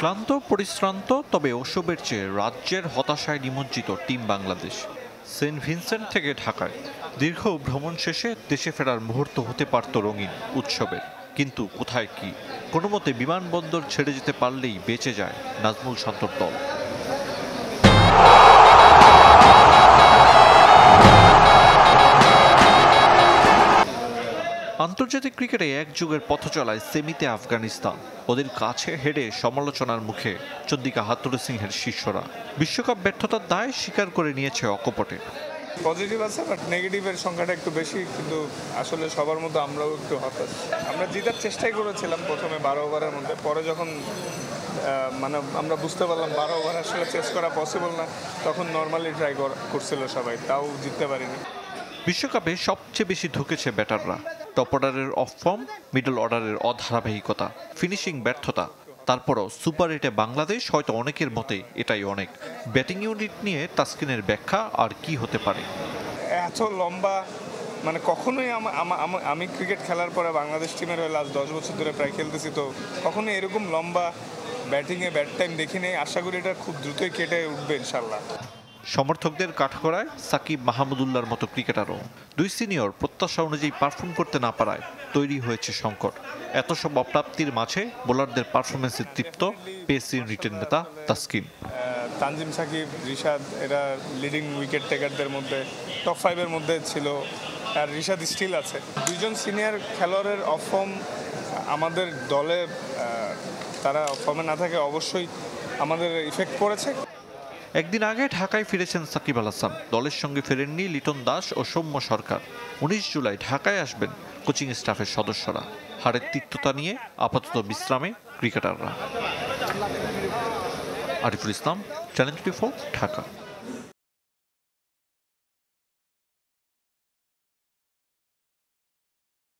ক্লান্ত পরিশ্রান্ত, তবে ওসবের চেয়ে রাজ্যের হতাশায় নিমজ্জিত টিম বাংলাদেশ। সেন্ট ভিনসেন্ট থেকে ঢাকায় দীর্ঘ ভ্রমণ শেষে দেশে ফেরার মুহূর্ত হতে পারত রঙিন উৎসবের, কিন্তু কোথায় কি। কোনো মতে বিমানবন্দর ছেড়ে যেতে পারলেই বেঁচে যায় নাজমুল শান্তর দল। আন্তর্জাতিক ক্রিকেটে এক যুগের পথ চলায় সেমিতে আফগানিস্তান, ওদের কাছে হেরে সমালোচনার মুখে চন্দিকা হাথুরু সিংহের শিষ্যরা। বিশ্বকাপ ব্যর্থতার দায় স্বীকার করে নিয়েছে অকপটে। পজিটিভ আছে, বাট নেগেটিভের সংখ্যাটা একটু বেশি, কিন্তু আসলে সবার মধ্যে আমরাও একটু হতাশ। আমরা জেতার চেষ্টাই করেছিলাম প্রথমে 12 ওভারের মধ্যে, পরে যখন আমরা বুঝতে পারলাম 12 ওভার আসলে চেস করা পসিবল না, তখন নর্মালি ট্রাই করছিল সবাই, তাও জিততে পারিনি। বিশ্বকাপে সবচেয়ে বেশি ঢুকেছে ব্যাটাররা। টপ অর্ডারের অফ ফর্ম, মিডল অর্ডারের অধারাবাহিকতা, ফিনিশিং ব্যর্থতা। তারপরও সুপার 8-এ বাংলাদেশ হয়তো অনেকের মতে এটাই অনেক। ব্যাটিং ইউনিট নিয়ে তাসকিনের ব্যাখ্যা আর কি হতে পারে। এত লম্বা কখনোই আমি ক্রিকেট খেলার পরে বাংলাদেশ টিমের হয়ে লাস্ট 10 বছর ধরে প্রায় খেলতেছি, তো কখনোই এরকম লম্বা ব্যাটিংয়ে ব্যাট টাইম দেখিনি। আশা করি এটা খুব দ্রুতই কেটে উঠবে ইনশাল্লাহ। সমর্থকদের কাঠগড়ায় সাকিব মাহমুদুল্লাহর মতো ক্রিকেটারও। দুই সিনিয়র প্রত্যাশা অনুযায়ী পারফর্ম করতে না পারায় তৈরি হয়েছে সংকট। এত সব অপ্রাপ্তির মাঝে বোলারদের পারফরমেন্সে তৃপ্ত পেস ইউনিটের নেতা তাসকিন। তানজিম, সাকিব, রিশাদ এরা লিডিং উইকেট টেকারদের মধ্যে টপ 5-এর মধ্যে ছিল, আর রিশাদ স্টিল আছে। দুইজন সিনিয়র খেলোয়াড়ের অফ ফর্ম আমাদের দলে, তারা অফ ফর্মে না থাকে অবশ্যই আমাদের ইফেক্ট পড়েছে। একদিন আগে ঢাকায় ফিরেছেন সাকিব আল হাসান, দলের সঙ্গে ফেরেননি লিটন দাস ও সৌম্য সরকার। 19 জুলাই ঢাকায় আসবেন কোচিং স্টাফের সদস্যরা। হারের তিক্ততা নিয়ে আপাতত বিশ্রামে ক্রিকেটাররা। আরিফুল ইসলাম, চ্যানেল 24, ঢাকা।